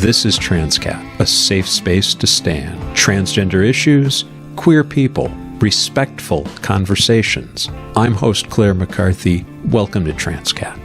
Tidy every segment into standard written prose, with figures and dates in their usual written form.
This is Transqat, a safe space to stand. Transgender issues, queer people, respectful conversations. I'm host Clare McCarthy. Welcome to Transqat.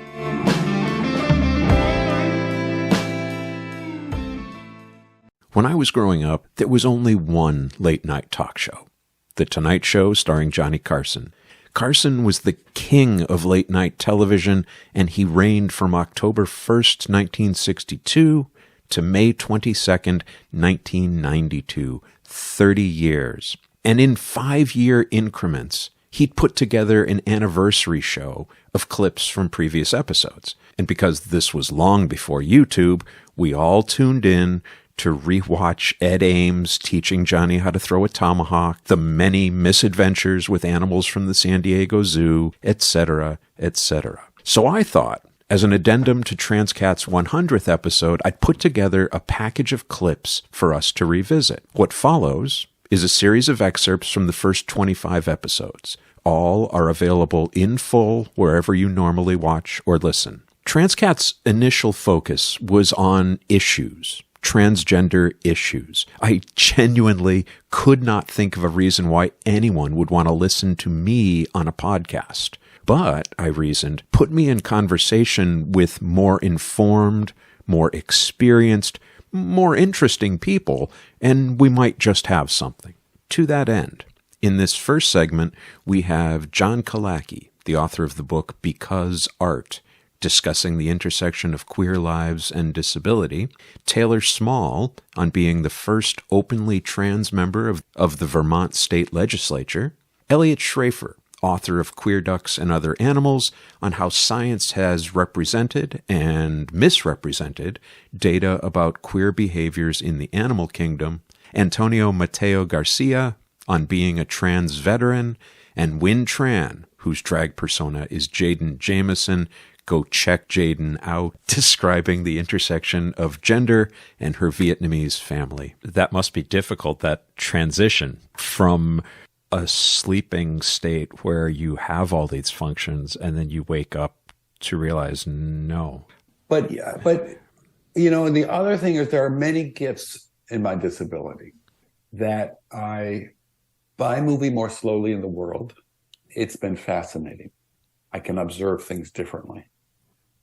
When I was growing up, there was only one late-night talk show, The Tonight Show starring Johnny Carson. Carson was the king of late-night television, and he reigned from October 1st, 1962 to May 22nd, 1992, 30 years. And in 5-year increments, he'd put together an anniversary show of clips from previous episodes. And because this was long before YouTube, we all tuned in to rewatch Ed Ames teaching Johnny how to throw a tomahawk, the many misadventures with animals from the San Diego Zoo, etc., etc. So I thought, as an addendum to Transqat's 100th episode, I'd put together a package of clips for us to revisit. What follows is a series of excerpts from the first 25 episodes. All are available in full wherever you normally watch or listen. Transqat's initial focus was on issues. Transgender issues. I genuinely could not think of a reason why anyone would want to listen to me on a podcast. But, I reasoned, put me in conversation with more informed, more experienced, more interesting people, and we might just have something. To that end, in this first segment, we have John Kalaki, the author of the book Because Art, discussing the intersection of queer lives and disability, Taylor Small on being the first openly trans member of the Vermont State Legislature, Elliot Schrafer, author of Queer Ducks and Other Animals, on how science has represented and misrepresented data about queer behaviors in the animal kingdom, Antonio Mateo Garcia on being a trans veteran, and Win Tran, whose drag persona is Jaden Jameson. Go check Jaden out, describing the intersection of gender and her Vietnamese family. That must be difficult, that transition from a sleeping state where you have all these functions and then you wake up to realize no. But you know, and the other thing is there are many gifts in my disability that by moving more slowly in the world, it's been fascinating. I can observe things differently.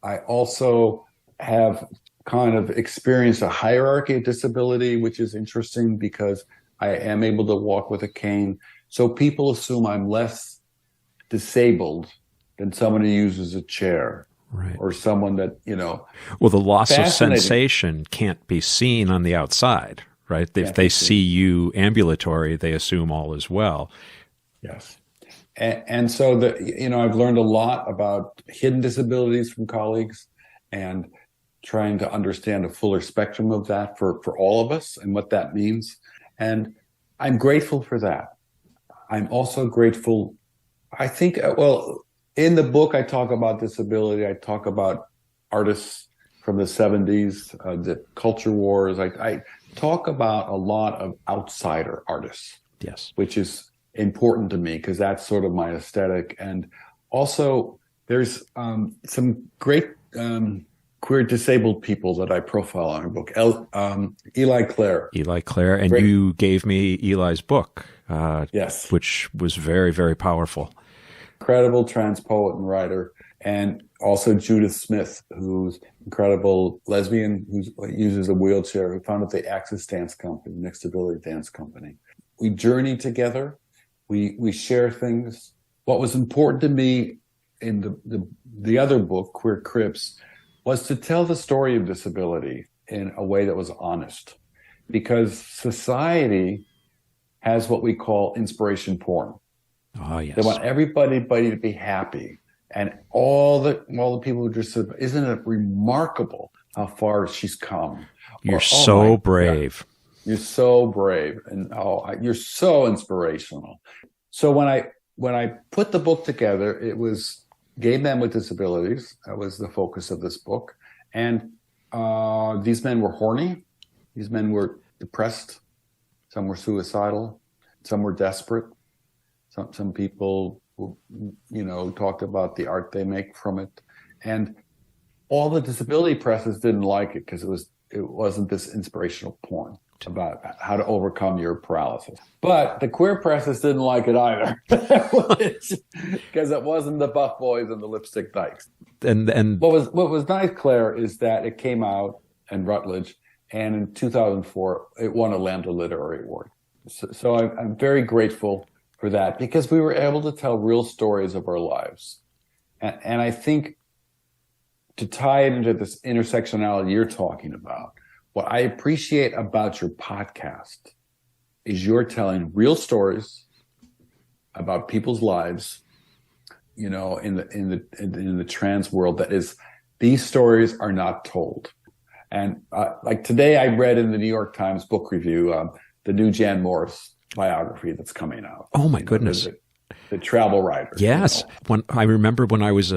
I also have kind of experienced a hierarchy of disability, which is interesting because I am able to walk with a cane. So people assume I'm less disabled than someone who uses a chair. Right. Or someone that, you know. Well, the loss of sensation can't be seen on the outside, right? If they see you ambulatory, they assume all is well. Yes. And so, I've learned a lot about hidden disabilities from colleagues and trying to understand a fuller spectrum of that for all of us and what that means. And I'm grateful for that. I'm also grateful, I think, in the book, I talk about disability. I talk about artists from the 70s, the culture wars. I talk about a lot of outsider artists. Yes. Which is important to me because that's sort of my aesthetic. And also there's some great queer disabled people that I profile in our book. Eli Clare. Eli Clare. And you gave me Eli's book. Yes. Which was very, very powerful. Incredible trans poet and writer. And also Judith Smith, who's incredible lesbian, who uses a wheelchair, who founded the Access Dance Company, Mixed Ability Dance Company. We journey together. We share things. What was important to me in the other book, Queer Crips, was to tell the story of disability in a way that was honest. Because society has what we call inspiration porn. Oh, yes. They want everybody to be happy. And all the people who just said, isn't it remarkable how far she's come? You're so brave. God. You're so brave, and you're so inspirational. So when I put the book together, it was gay men with disabilities. That was the focus of this book. And these men were horny. These men were depressed. Some were suicidal. Some were desperate. Some people, talked about the art they make from it. And all the disability presses didn't like it because it was wasn't this inspirational porn about how to overcome your paralysis. But the queer presses didn't like it either, because it wasn't the buff boys and the lipstick dykes. And what was nice, Claire, is that it came out in Routledge, and in 2004 it won a Lambda Literary Award. So I'm very grateful for that, because we were able to tell real stories of our lives. And I think, to tie it into this intersectionality you're talking about, what I appreciate about your podcast is you're telling real stories about people's lives, in the trans world. That is, these stories are not told. And like today, I read in the New York Times book review the new Jan Morris biography that's coming out. Oh my goodness, the travel writer. Yes, I remember when I was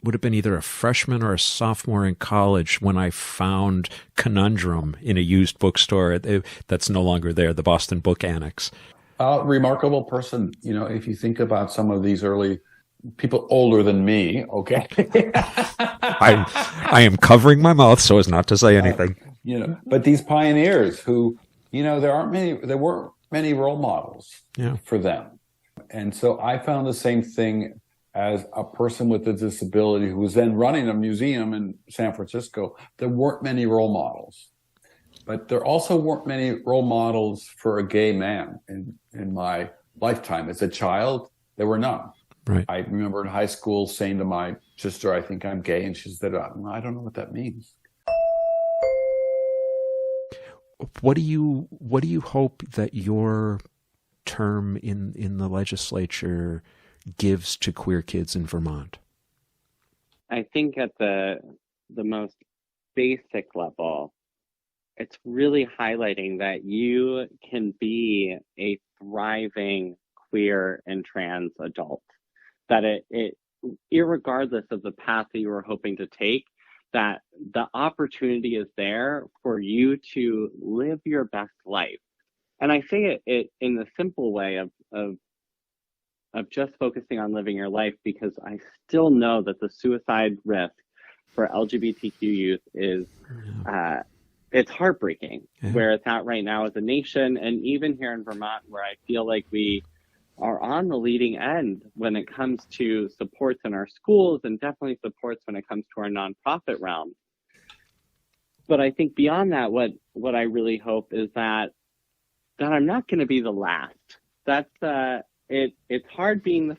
would have been either a freshman or a sophomore in college when I found Conundrum in a used bookstore that's no longer there, the Boston Book Annex. Remarkable person. If you think about some of these early people older than me, okay? I am covering my mouth so as not to say anything. But these pioneers who, there weren't many role models for them. And so I found the same thing as a person with a disability who was then running a museum in San Francisco. There weren't many role models, but there also weren't many role models for a gay man in my lifetime. As a child, there were none. Right. I remember in high school saying to my sister, I think I'm gay. And she said, I don't know what that means. What do you hope that your term in the legislature gives to queer kids in Vermont? I think at the most basic level, it's really highlighting that you can be a thriving queer and trans adult. That it irregardless of the path that you were hoping to take, that the opportunity is there for you to live your best life. And I say it in the simple way of just focusing on living your life, because I still know that the suicide risk for LGBTQ youth is, it's heartbreaking where it's at right now as a nation. And even here in Vermont, where I feel like we are on the leading end when it comes to supports in our schools, and definitely supports when it comes to our nonprofit realm. But I think beyond that, what I really hope is that I'm not going to be the last. That's it's hard being the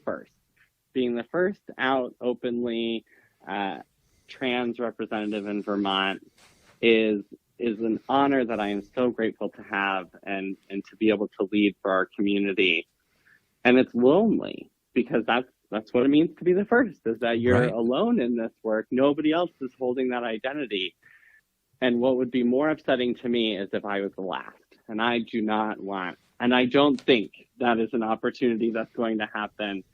first out openly trans representative in Vermont is an honor that I am so grateful to have, and to be able to lead for our community. And it's lonely, because that's what it means to be the first, is that you're alone in this work. Nobody else is holding that identity. And what would be more upsetting to me is if I was the last. And I do not want, and I don't think that is an opportunity that's going to happen,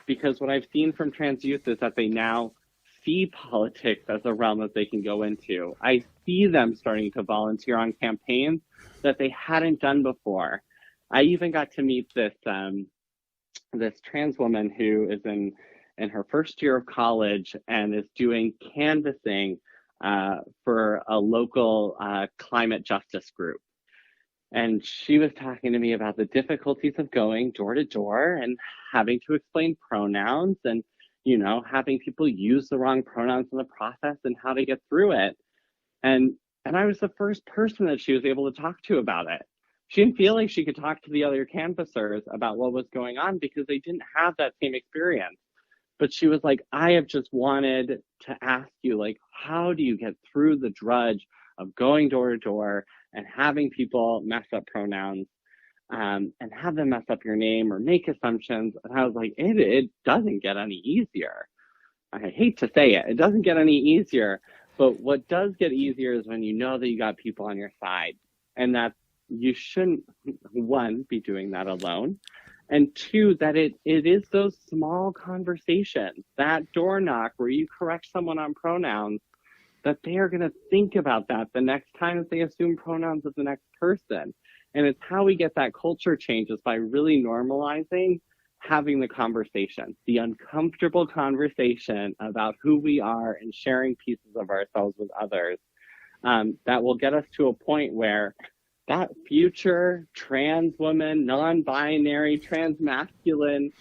because what I've seen from trans youth is that they now see politics as a realm that they can go into. I see them starting to volunteer on campaigns that they hadn't done before. I even got to meet this trans woman who is in her first year of college and is doing canvassing for a local climate justice group. And she was talking to me about the difficulties of going door to door and having to explain pronouns, and, having people use the wrong pronouns in the process, and how to get through it. And I was the first person that she was able to talk to about it. She didn't feel like she could talk to the other canvassers about what was going on, because they didn't have that same experience. But she was like, I have just wanted to ask you, like, how do you get through the drudge of going door to door and having people mess up pronouns, and have them mess up your name or make assumptions? And I was like, it doesn't get any easier. I hate to say it, it doesn't get any easier. But what does get easier is when you know that you got people on your side, and that you shouldn't, one, be doing that alone. And two, that it is those small conversations, that door knock where you correct someone on pronouns, that they are going to think about that the next time that they assume pronouns of the next person. And it's how we get that culture change, is by really normalizing having the conversation, the uncomfortable conversation about who we are, and sharing pieces of ourselves with others. that will get us to a point where that future trans woman, non-binary, trans-masculine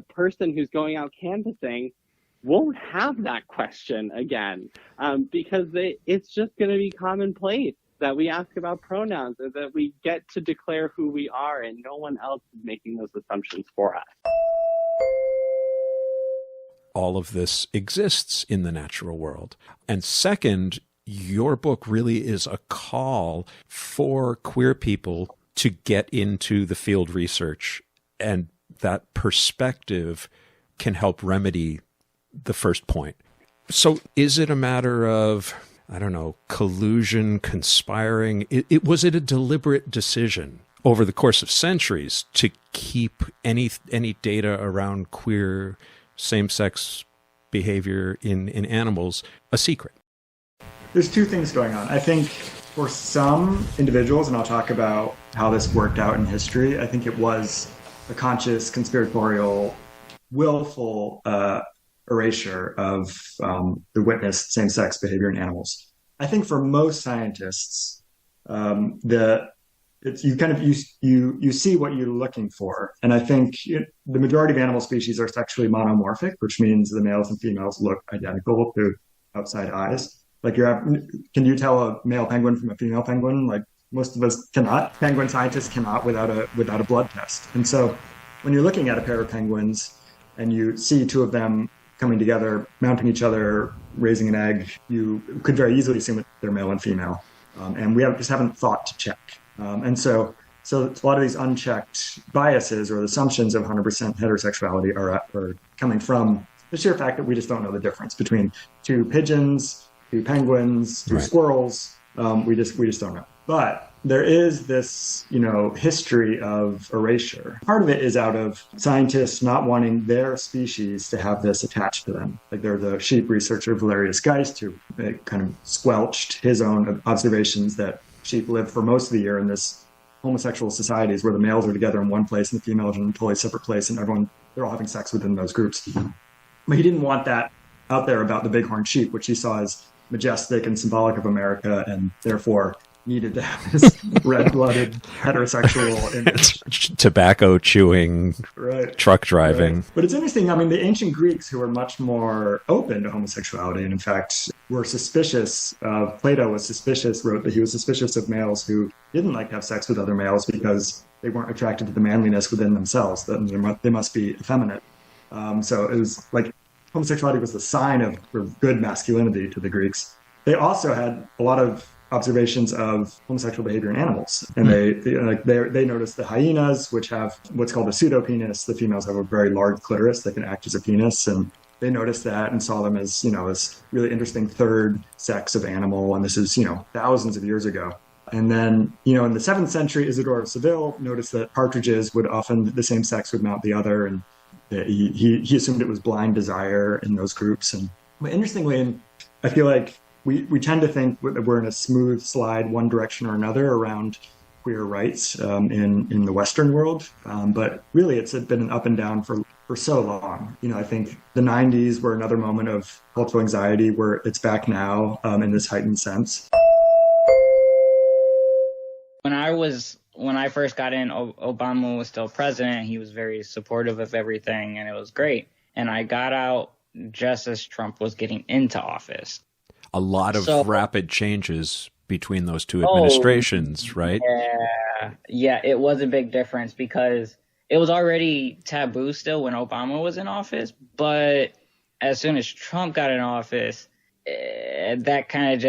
person who's going out canvassing won't have that question again, because it's just going to be commonplace that we ask about pronouns or that we get to declare who we are, and no one else is making those assumptions for us. All of this exists in the natural world. And second, your book really is a call for queer people to get into the field research, and that perspective can help remedy the first point. So is it a matter of, I don't know, collusion, conspiring? Was it a deliberate decision over the course of centuries to keep any data around queer same-sex behavior in animals a secret? There's two things going on. I think for some individuals, and I'll talk about how this worked out in history, I think it was a conscious, conspiratorial, willful erasure of the witnessed same-sex behavior in animals. I think for most scientists, you see what you're looking for, and I think the majority of animal species are sexually monomorphic, which means the males and females look identical to outside eyes. Like can you tell a male penguin from a female penguin? Like most of us cannot. Penguin scientists cannot without a blood test. And so when you're looking at a pair of penguins and you see two of them coming together, mounting each other, raising an egg, you could very easily assume that they're male and female. And we just haven't thought to check. And so a lot of these unchecked biases or assumptions of 100% heterosexuality are coming from the sheer fact that we just don't know the difference between two pigeons, two penguins, two squirrels. We just don't know. But there is this, history of erasure. Part of it is out of scientists not wanting their species to have this attached to them. Like they're the sheep researcher Valerius Geist, who kind of squelched his own observations that sheep live for most of the year in this homosexual societies where the males are together in one place and the females are in a totally separate place, and they're all having sex within those groups. But he didn't want that out there about the bighorn sheep, which he saw as majestic and symbolic of America, and therefore needed to have this red-blooded heterosexual image. Tobacco chewing, truck driving. Right. But it's interesting. I mean, the ancient Greeks, who were much more open to homosexuality, and in fact were suspicious of, Plato was suspicious, wrote that he was suspicious of males who didn't like to have sex with other males because they weren't attracted to the manliness within themselves, that they must be effeminate. So it was like homosexuality was the sign of good masculinity to the Greeks. They also had a lot of observations of homosexual behavior in animals, and they noticed the hyenas, which have what's called a pseudopenis. The females have a very large clitoris that can act as a penis, and they noticed that and saw them as as really interesting third sex of animal. And this is thousands of years ago. And then in the 7th century, Isidore of Seville noticed that partridges would often, the same sex would mount the other, and he assumed it was blind desire in those groups. But interestingly, I feel like we tend to think that we're in a smooth slide one direction or another around queer rights in the Western world, but really it's been an up and down for so long. I think the 90s were another moment of cultural anxiety where it's back now in this heightened sense. When I first got in, Obama was still president. He was very supportive of everything, and it was great. And I got out just as Trump was getting into office. A lot of rapid changes between those two administrations, right? Yeah, it was a big difference because it was already taboo still when Obama was in office. But as soon as Trump got in office, that kind of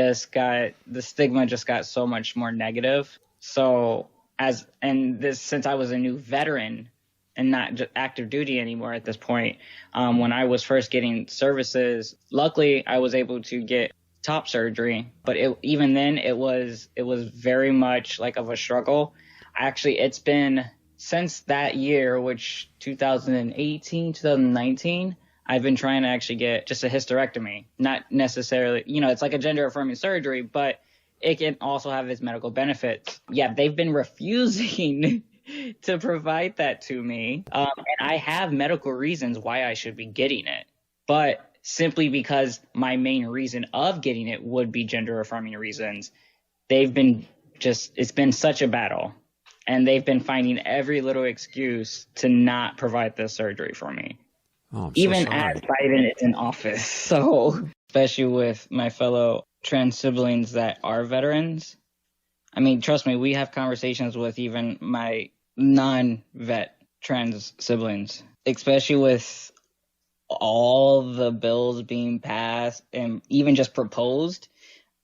the stigma just got so much more negative. So since I was a new veteran and not just active duty anymore at this point, when I was first getting services, luckily I was able to get top surgery, but even then it was very much like of a struggle. Actually, it's been since that year, which 2018, 2019, I've been trying to actually get just a hysterectomy. Not necessarily, it's like a gender affirming surgery, but it can also have its medical benefits. Yeah, they've been refusing to provide that to me. And I have medical reasons why I should be getting it. But simply because my main reason of getting it would be gender affirming reasons. It's been such a battle, and they've been finding every little excuse to not provide this surgery for me. Oh, I'm Even so sorry. as Biden is in office. So, especially with my fellow trans siblings that are veterans. I mean, trust me, we have conversations with even my non-vet trans siblings, especially with all the bills being passed and even just proposed.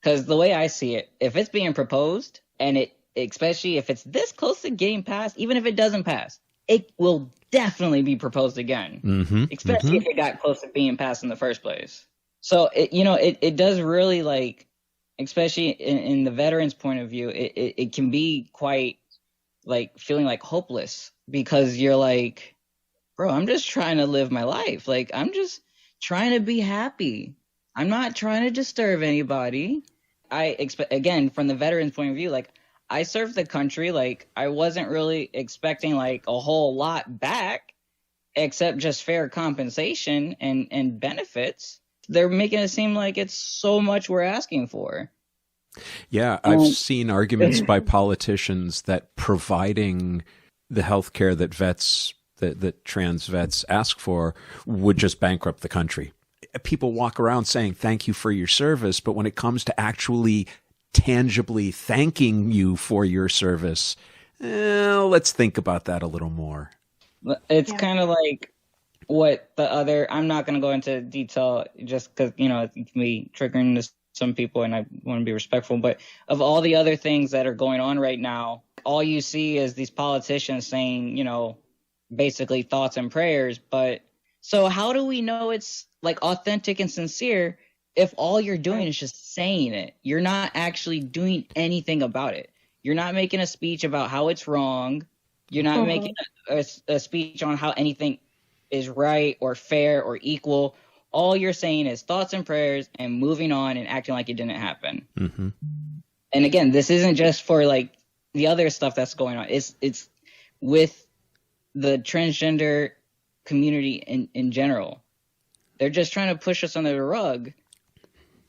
Because the way I see it, if it's being proposed and especially if it's this close to getting passed, even if it doesn't pass, it will definitely be proposed again, especially if it got close to being passed in the first place. So, it does really, like, especially in the veterans' point of view, it can be quite, like, feeling like hopeless, because you're like, bro, I'm just trying to live my life. Like, I'm just trying to be happy. I'm not trying to disturb anybody. I expect, again, from the veterans' point of view, like, I served the country. Like, I wasn't really expecting, like, a whole lot back, except just fair compensation and benefits. They're making it seem like it's so much we're asking for. Yeah, I've seen arguments by politicians that providing the health care that that trans vets ask for would just bankrupt the country. People walk around saying, thank you for your service, but when it comes to actually tangibly thanking you for your service, let's think about that a little more. It's kind of like what the other, I'm not going to go into detail just because, it can be triggering to some people and I want to be respectful, but of all the other things that are going on right now, all you see is these politicians saying, basically thoughts and prayers. But so how do we know it's like authentic and sincere if all you're doing is just saying it? You're not actually doing anything about it. You're not making a speech about how it's wrong. You're not making a speech on how anything is right or fair or equal. All you're saying is thoughts and prayers and moving on and acting like it didn't happen. Mm-hmm. And again, this isn't just for like the other stuff that's going on. It's with the transgender community in general. They're just trying to push us under the rug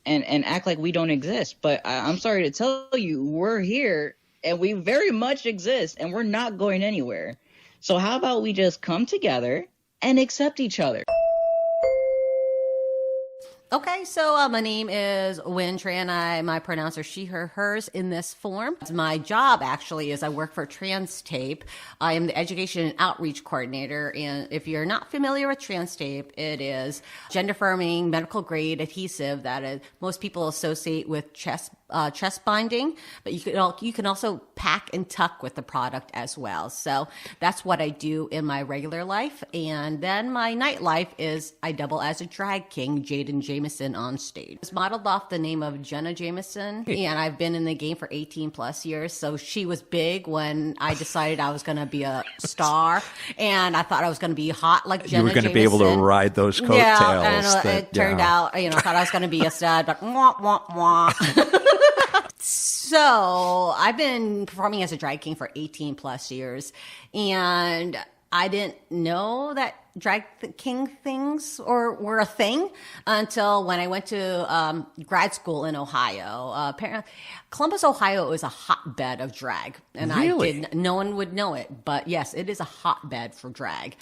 and act like we don't exist. But I'm sorry to tell you, we're here and we very much exist and we're not going anywhere. So how about we just come together and accept each other? Okay, so my name is Win Tran. My pronouns are she, her, hers in this form. My job actually is I work for Transqat. I am the education and outreach coordinator. And if you're not familiar with Transqat, it is gender affirming medical grade adhesive that most people associate with chest binding, but you can also pack and tuck with the product as well. So that's what I do in my regular life. And then my nightlife is I double as a drag king, Jaden Jameson on stage. It's modeled off the name of Jenna Jameson, and I've been in the game for 18 plus years. So she was big when I decided I was going to be a star, and I thought I was going to be hot like Jenna. You were going to be able to ride those coattails. Yeah, and it turned out, I thought I was going to be a stud, but wah, wah, wah. So I've been performing as a drag king for 18 plus years, and I didn't know that drag king things were a thing until when I went to grad school in Ohio. Apparently, Columbus, Ohio is a hotbed of drag, and really? no one would know it, but yes, it is a hotbed for drag.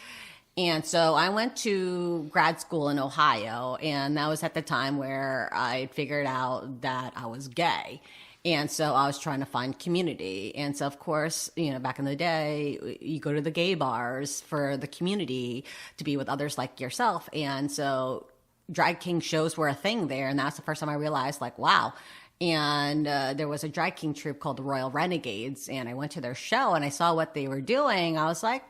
And so I went to grad school in Ohio, and that was at the time where I figured out that I was gay. And so I was trying to find community. And so, of course, back in the day, you go to the gay bars for the community to be with others like yourself. And so drag king shows were a thing there. And that's the first time I realized, like, wow. And there was a drag king troupe called the Royal Renegades. And I went to their show and I saw what they were doing. I was like,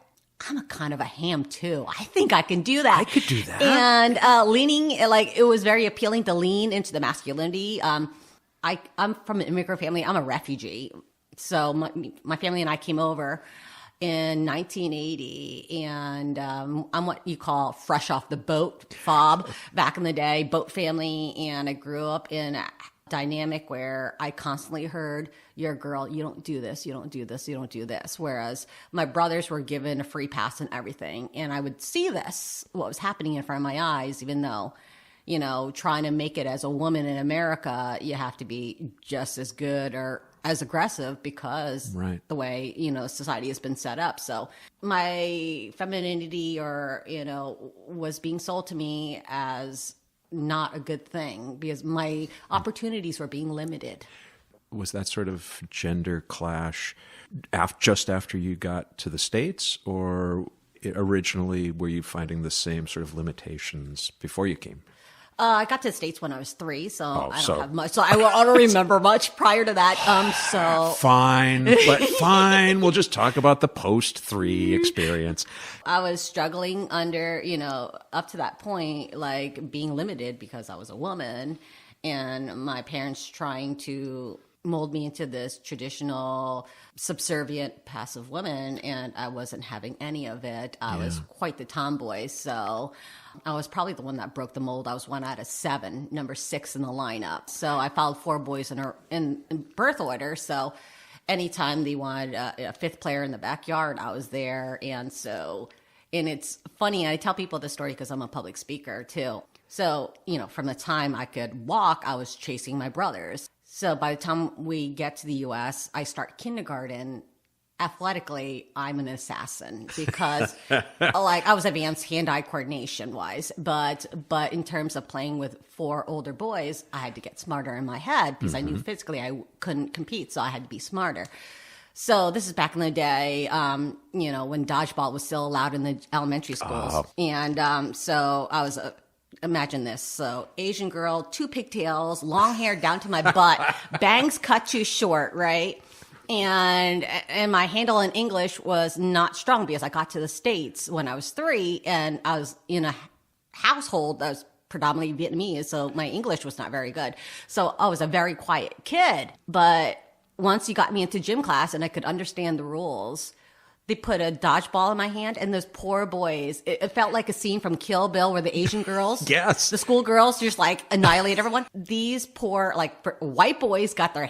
I'm a kind of a ham too. I think I can do that. I could do that. And it was very appealing to lean into the masculinity. I'm from an immigrant family. I'm a refugee. So my family and I came over in 1980, and I'm what you call fresh off the boat, FOB, back in the day, boat family. And I grew up in a dynamic where I constantly heard, you're a girl, you don't do this, you don't do this, you don't do this. Whereas my brothers were given a free pass and everything. And I would see what was happening in front of my eyes, even though trying to make it as a woman in America, you have to be just as good or as aggressive because the way, society has been set up. So my femininity was being sold to me as not a good thing because my opportunities were being limited. Was that sort of gender clash just after you got to the States, or originally were you finding the same sort of limitations before you came? I got to the States when I was 3, so I don't have much. So I don't remember much prior to that. Fine. We'll just talk about the post-3 experience. I was struggling under, up to that point, like being limited because I was a woman, and my parents trying to mold me into this traditional subservient passive woman, and I wasn't having any of it. I was quite the tomboy, so I was probably the one that broke the mold. I was 1 out of 7, number 6 in the lineup. So I followed 4 boys in birth order. So anytime they wanted a 5th player in the backyard, I was there. And it's funny, I tell people this story because I'm a public speaker too. So, from the time I could walk, I was chasing my brothers. So by the time we get to the U.S., I start kindergarten. Athletically, I'm an assassin because I was advanced hand-eye coordination wise, but in terms of playing with 4 older boys, I had to get smarter in my head because I knew physically I couldn't compete, so I had to be smarter. So this is back in the day, when dodgeball was still allowed in the elementary schools, and so I was imagine this. So Asian girl, 2 pigtails, long hair down to my butt, bangs cut too short, right? And my handle in English was not strong because I got to the States when I was 3, and I was in a household that was predominantly Vietnamese, so my English was not very good. So I was a very quiet kid. But once you got me into gym class and I could understand the rules, they put a dodgeball in my hand, and those poor boys, it felt like a scene from Kill Bill where the Asian girls, the school girls, just annihilate everyone. These poor, white boys got their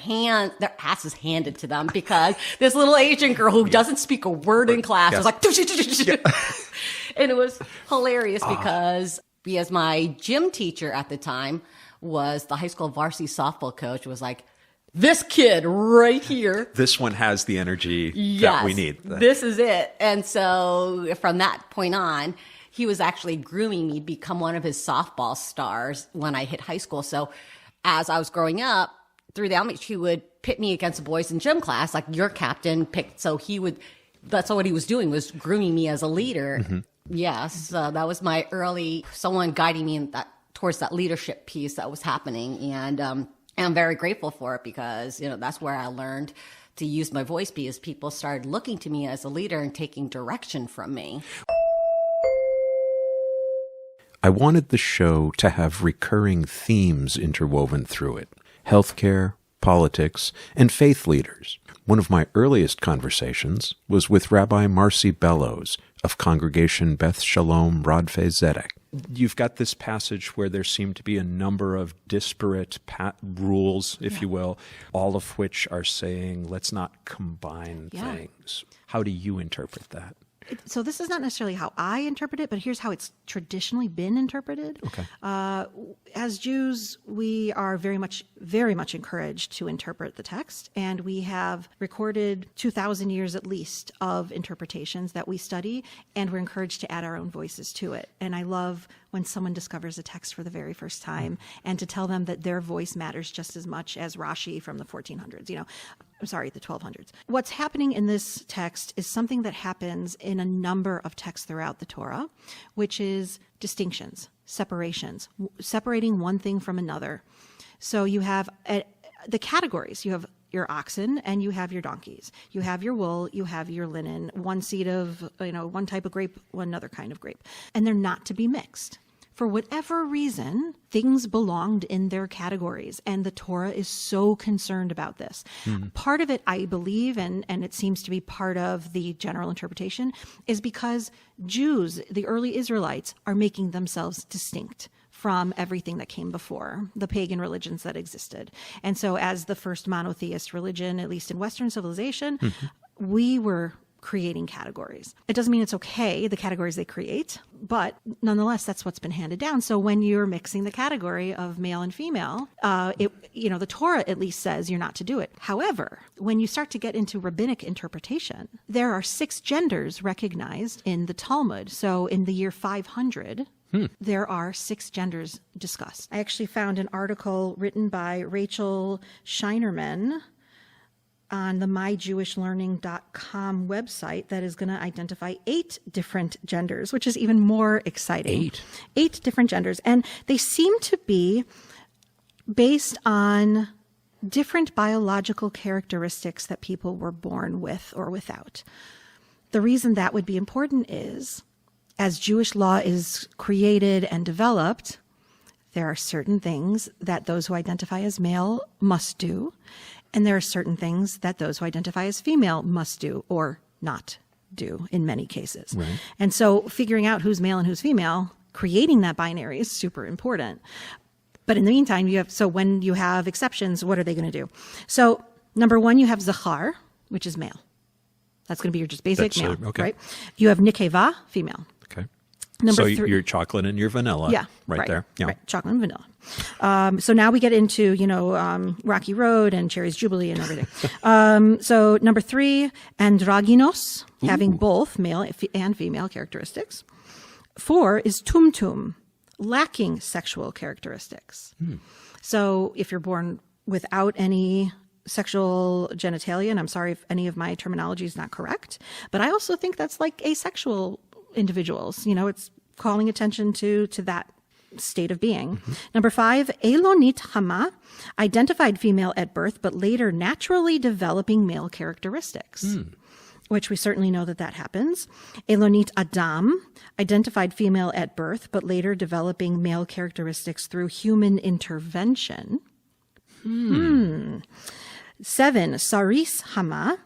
asses handed to them because this little Asian girl who doesn't speak a word in class was like, and it was hilarious because my gym teacher at the time was the high school varsity softball coach, was like, this kid right here. This one has the energy that we need. This is it. And so from that point on, he was actually grooming me to become one of his softball stars when I hit high school. So as I was growing up, through the elementary, he would pit me against the boys in gym class, like your captain picked. So that's what he was doing, was grooming me as a leader. Yes. That was my someone guiding me towards that leadership piece that was happening. And I'm very grateful for it because, that's where I learned to use my voice, because people started looking to me as a leader and taking direction from me. I wanted the show to have recurring themes interwoven through it: healthcare, politics, and faith leaders. One of my earliest conversations was with Rabbi Marcy Bellows of Congregation Beth Shalom Rodfei Zedek. You've got this passage where there seem to be a number of disparate rules, if you will, all of which are saying, let's not combine things. How do you interpret that? So this is not necessarily how I interpret it, but here's how it's traditionally been interpreted. Okay. As Jews, we are very much encouraged to interpret the text, and we have recorded 2,000 years at least of interpretations that we study, and we're encouraged to add our own voices to it. And I love when someone discovers a text for the very first time and to tell them that their voice matters just as much as Rashi from the 1400s, the 1200s. What's happening in this text is something that happens in a number of texts throughout the Torah, which is distinctions, separations, separating one thing from another. So you have the categories. You have your oxen and you have your donkeys. You have your wool, you have your linen, one seed of, one type of grape, one other kind of grape. And they're not to be mixed. For whatever reason, things belonged in their categories, and the Torah is so concerned about this. Mm-hmm. Part of it, I believe, and it seems to be part of the general interpretation, is because Jews, the early Israelites, are making themselves distinct from everything that came before, the pagan religions that existed. And so as the first monotheist religion, at least in Western civilization, we were creating categories. It doesn't mean it's okay, the categories they create, but nonetheless, that's what's been handed down. So when you're mixing the category of male and female, the Torah at least says you're not to do it. However, when you start to get into rabbinic interpretation, there are 6 genders recognized in the Talmud. So in the year 500, there are 6 genders discussed. I actually found an article written by Rachel Scheinerman on the myjewishlearning.com website that is going to identify 8 different genders, which is even more exciting. 8 different genders. And they seem to be based on different biological characteristics that people were born with or without. The reason that would be important is, as Jewish law is created and developed, there are certain things that those who identify as male must do, and there are certain things that those who identify as female must do or not do in many cases. Right. And so figuring out who's male and who's female, creating that binary is super important. But in the meantime, when you have exceptions, what are they going to do? So number 1, you have Zachar, which is male. That's going to be your just basic male, right? You have Nikeva, female. Okay. Number 3, your chocolate and your vanilla. Yeah. Right there. Yeah. Right. Chocolate and vanilla. So now we get into, Rocky Road and Cherry's Jubilee and everything. So number 3, androgynos, having both male and female characteristics. 4 is tumtum, lacking sexual characteristics. So if you're born without any sexual genitalia, and I'm sorry if any of my terminology is not correct, but I also think that's like asexual individuals. It's calling attention to that state of being. Number 5, Elonit Hama, identified female at birth, but later naturally developing male characteristics, which we certainly know that happens. Elonit Adam, identified female at birth, but later developing male characteristics through human intervention. 7, Saris Hama,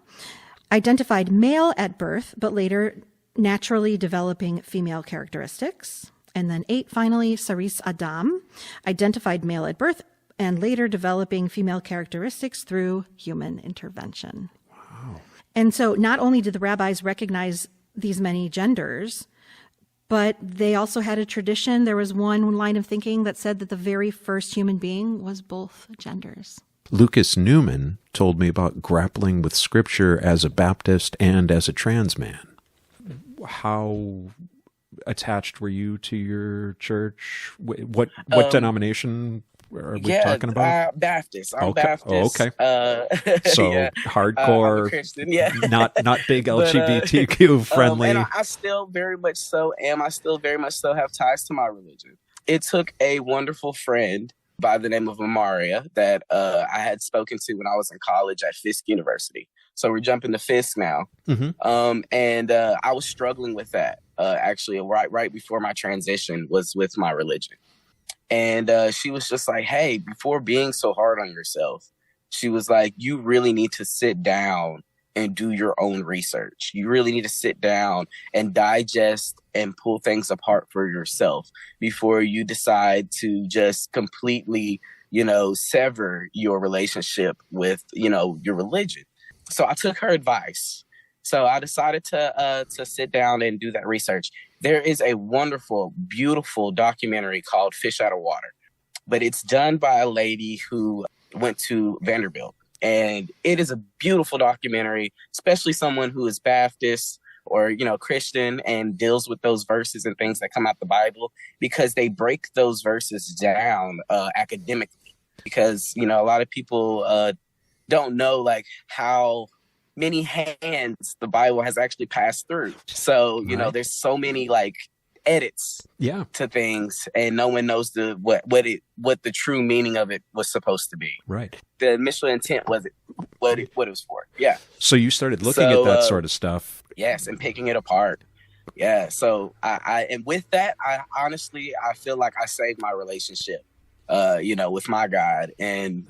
identified male at birth, but later naturally developing female characteristics. And then 8, finally, Saris Adam, identified male at birth and later developing female characteristics through human intervention. Wow. And so not only did the rabbis recognize these many genders, but they also had a tradition. There was one line of thinking that said that the very first human being was both genders. Lucas Newman told me about grappling with Scripture as a Baptist and as a trans man. How attached were you to your church? What denomination are we talking about? Baptist. I'm okay. Baptist. Oh, okay. So hardcore, I'm a Christian, yeah. not big LGBTQ friendly. And I still very much so am. I still very much so have ties to my religion. It took a wonderful friend by the name of Amaria that I had spoken to when I was in college at Fisk University. So we're jumping to Fisk now. And I was struggling with that, actually, right before my transition was with my religion. And she was just like, hey, before being so hard on yourself, she was like, you really need to sit down and do your own research. You really need to sit down and digest and pull things apart for yourself before you decide to just completely, sever your relationship with, your religion. So I took her advice. So I decided to sit down and do that research. There is a wonderful, beautiful documentary called Fish Out of Water, but it's done by a lady who went to Vanderbilt. And it is a beautiful documentary, especially someone who is Baptist or, Christian and deals with those verses and things that come out the Bible, because they break those verses down academically. Because, a lot of people don't know like how many hands the Bible has actually passed through. So, there's so many like edits to things, and no one knows what the true meaning of it was supposed to be. Right. The initial intent was what it was for. Yeah. So you started looking at that sort of stuff. Yes, and picking it apart. Yeah. So I and with that, I honestly feel like I saved my relationship, with my God, and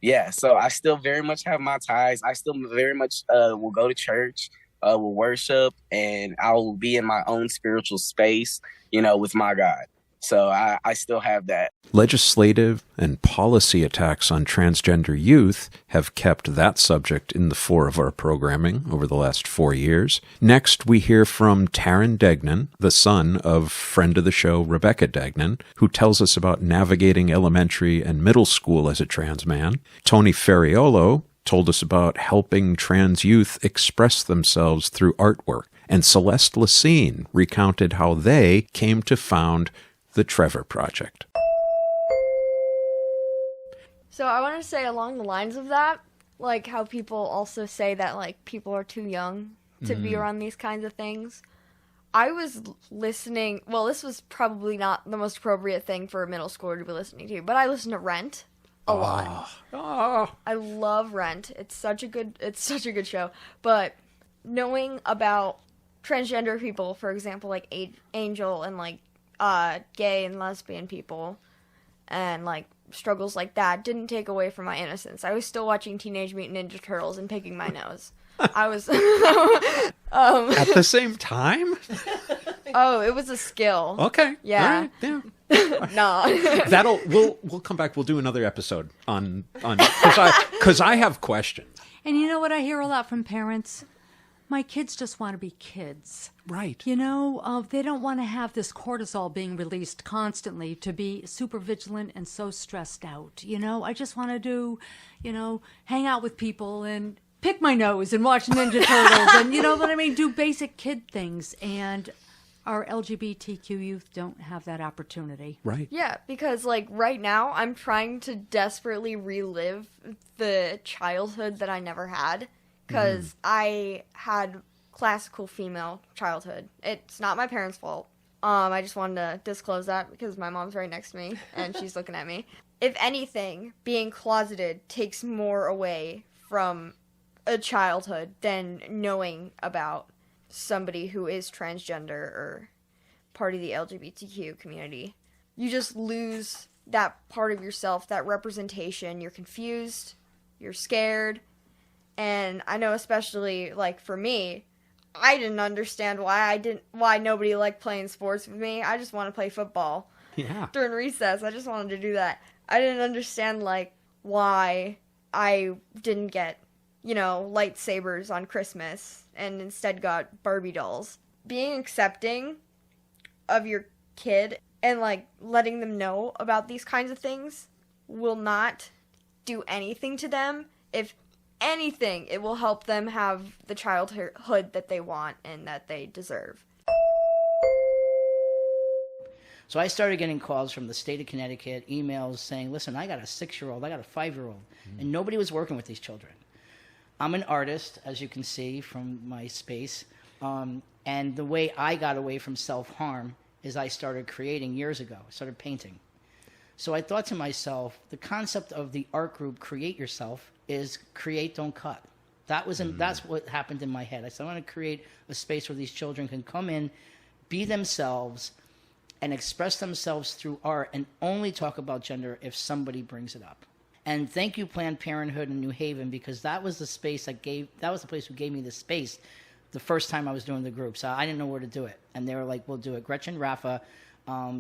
yeah. So I still very much have my ties. I still very much will go to church. Will worship, and I will be in my own spiritual space, with my God. So I still have that. Legislative and policy attacks on transgender youth have kept that subject in the fore of our programming over the last 4 years. Next, we hear from Taryn Degnan, the son of friend of the show Rebecca Degnan, who tells us about navigating elementary and middle school as a trans man. Tony Ferriolo told us about helping trans youth express themselves through artwork. And Celeste Lacine recounted how they came to found the Trevor Project. So I want to say along the lines of that, like how people also say that like people are too young to be around these kinds of things. I was listening, well, this was probably not the most appropriate thing for a middle schooler to be listening to, but I listen to Rent a lot. I love Rent. It's such a good show. But knowing about transgender people, for example, like Angel and like gay and lesbian people and like struggles like that didn't take away from my innocence. I was still watching Teenage Mutant Ninja Turtles and picking my nose. I was At the same time? Oh, it was a skill. Okay. Yeah. All right. Yeah. No. We'll come back. We'll do another episode on because I have questions. And you know what I hear a lot from parents? My kids just want to be kids. Right. You know, they don't want to have this cortisol being released constantly to be super vigilant and so stressed out. You know, I just want to do, hang out with people and pick my nose and watch Ninja Turtles and, you know what I mean, do basic kid things. And our LGBTQ youth don't have that opportunity. Right. Yeah, because like right now I'm trying to desperately relive the childhood that I never had. Because I had classical female childhood. It's not my parents' fault. I just wanted to disclose that because my mom's right next to me and she's looking at me. If anything, being closeted takes more away from a childhood than knowing about somebody who is transgender or part of the LGBTQ community. You just lose that part of yourself, that representation. You're confused. You're scared. And I know especially, like, for me, I didn't understand why nobody liked playing sports with me. I just want to play football. Yeah. During recess, I just wanted to do that. I didn't understand, like, why I didn't get, lightsabers on Christmas and instead got Barbie dolls. Being accepting of your kid and, like, letting them know about these kinds of things will not do anything to them. If anything, it will help them have the childhood that they want and that they deserve. So I started getting calls from the state of Connecticut, emails saying, listen, I got a 6-year-old, I got a 5-year-old, and nobody was working with these children. I'm an artist, as you can see from my space, and the way I got away from self-harm is I started creating years ago. I started painting. So I thought to myself, the concept of the art group Create Yourself is create, don't cut. That's what happened in my head. I said, I want to create a space where these children can come in, be themselves, and express themselves through art and only talk about gender if somebody brings it up. And thank you, Planned Parenthood in New Haven, because that was the place who gave me the space the first time I was doing the group. So I didn't know where to do it. And they were like, we'll do it. Gretchen Raffa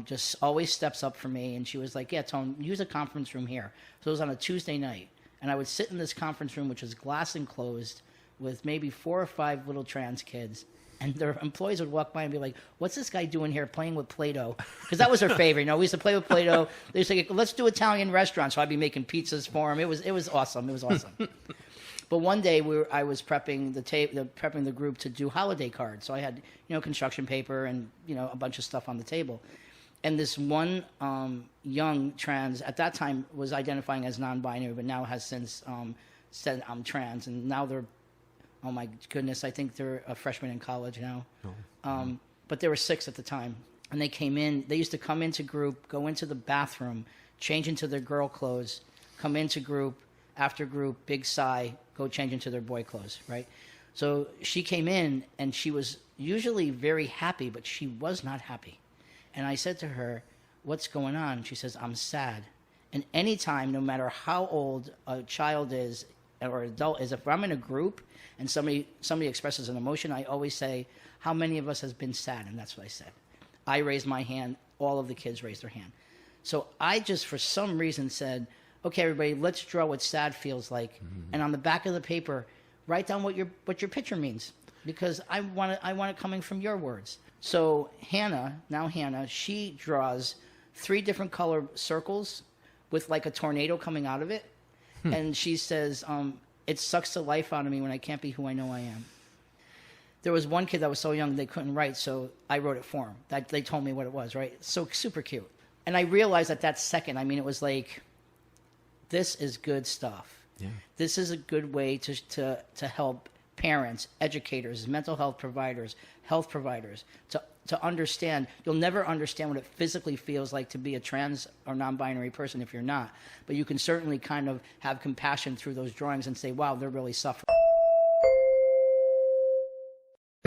just always steps up for me. And she was like, yeah, Tone, use a conference room here. So it was on a Tuesday night. And I would sit in this conference room, which was glass enclosed, with maybe 4 or 5 little trans kids. And their employees would walk by and be like, what's this guy doing here playing with Play-Doh? Because that was their favorite. We used to play with Play-Doh. They used to say, let's do Italian restaurants. So I'd be making pizzas for them. It was awesome. It was awesome. But one day I was prepping the group to do holiday cards. So I had, construction paper and, a bunch of stuff on the table. And this one young trans, at that time, was identifying as non-binary, but now has since said I'm trans. And now they're, oh my goodness, I think they're a freshman in college now. But they were 6 at the time. And they came in, they used to come into group, go into the bathroom, change into their girl clothes, come into group, after group, big sigh, go change into their boy clothes, right? So she came in, and she was usually very happy, but she was not happy. And I said to her, what's going on? She says, I'm sad. And anytime, no matter how old a child is or an adult is, if I'm in a group and somebody expresses an emotion, I always say, how many of us has been sad? And that's what I said. I raised my hand. All of the kids raised their hand. So I just, for some reason, said, okay, everybody, let's draw what sad feels like. And on the back of the paper, write down what your picture means, because I want it coming from your words. So Hannah, she draws 3 different color circles with like a tornado coming out of it. And she says, it sucks the life out of me when I can't be who I know I am. There was one kid that was so young they couldn't write, so I wrote it for him. They told me what it was, right? So super cute. And I realized at that second, I mean, it was like, this is good stuff. Yeah. This is a good way to help parents, educators, mental health providers, to understand. You'll never understand what it physically feels like to be a trans or non-binary person if you're not. But you can certainly kind of have compassion through those drawings and say, wow, they're really suffering.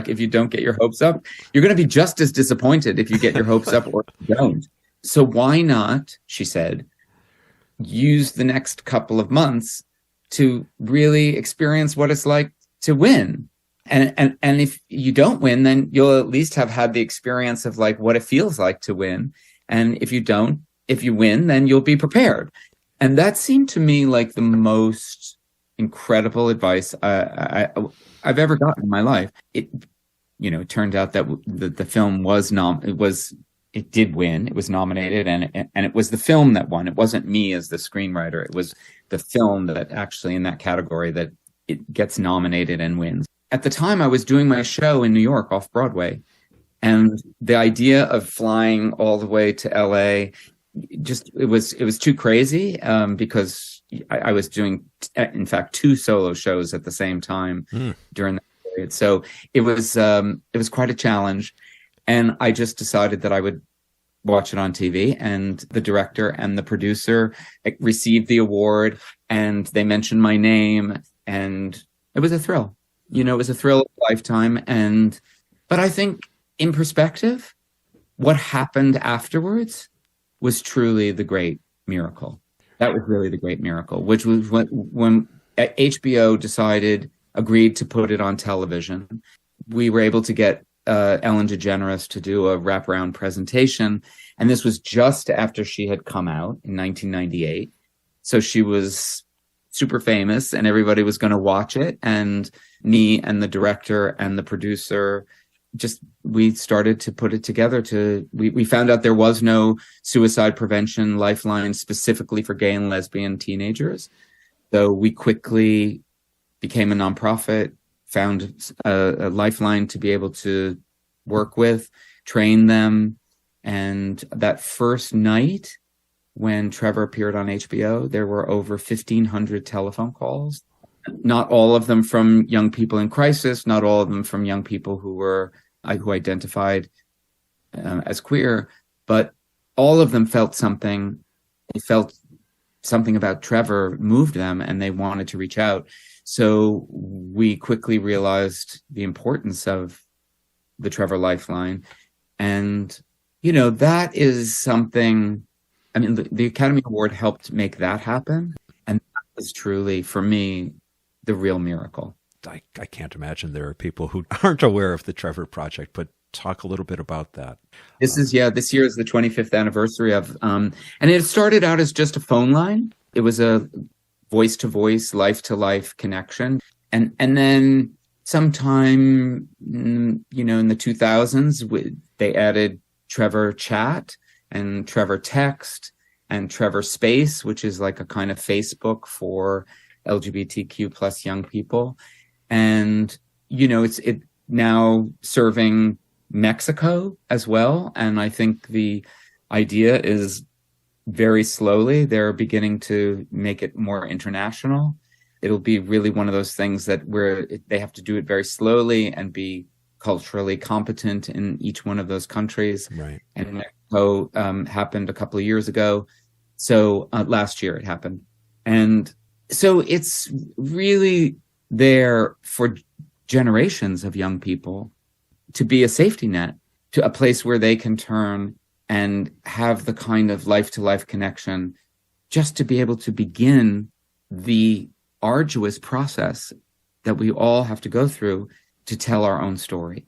If you don't get your hopes up, you're going to be just as disappointed if you get your hopes up or you don't. So why not, she said, use the next couple of months to really experience what it's like to win. And if you don't win, then you'll at least have had the experience of like what it feels like to win. And if you win, then you'll be prepared. And that seemed to me like the most incredible advice I've ever gotten in my life. It turned out that the film it did win. It was nominated, and it was the film that won. It wasn't me as the screenwriter. It was the film that actually in that category that it gets nominated and wins. At the time, I was doing my show in New York off Broadway, and the idea of flying all the way to LA, it was too crazy because I was doing, in fact, 2 solo shows at the same time during that period. So it was quite a challenge. And I just decided that I would watch it on TV, and the director and the producer received the award, and they mentioned my name, and it was a thrill. It was a thrill of a lifetime. But I think in perspective, what happened afterwards was truly the great miracle. That was really the great miracle, which was when HBO agreed to put it on television. We were able to get Ellen DeGeneres to do a wraparound presentation. And this was just after she had come out in 1998. So she was super famous and everybody was going to watch it. And me and the director and the producer, we started to put it together we found out there was no suicide prevention lifeline specifically for gay and lesbian teenagers. So we quickly became a nonprofit, found a lifeline to be able to work with, train them. And that first night when Trevor appeared on HBO, there were over 1,500 telephone calls. Not all of them from young people in crisis, not all of them from young people who identified as queer, but all of them felt something. They felt something about Trevor moved them and they wanted to reach out. So we quickly realized the importance of the Trevor Lifeline. And, that is something, the Academy Award helped make that happen. And that was truly, for me, the real miracle. I can't imagine there are people who aren't aware of the Trevor Project, but talk a little bit about that. This year is the 25th anniversary of, and it started out as just a phone line. It was a voice-to-voice, life-to-life connection. And then sometime, in the 2000s, they added Trevor Chat and Trevor Text and Trevor Space, which is like a kind of Facebook for LGBTQ plus young people. And, it's now serving Mexico as well. And I think the idea is very slowly they're beginning to make it more international. It'll be really one of those things where they have to do it very slowly and be culturally competent in each one of those countries. Right. And Mexico happened a couple of years ago. So last year it happened. And so it's really there for generations of young people to be a safety net, to a place where they can turn and have the kind of life-to-life connection just to be able to begin the arduous process that we all have to go through to tell our own story.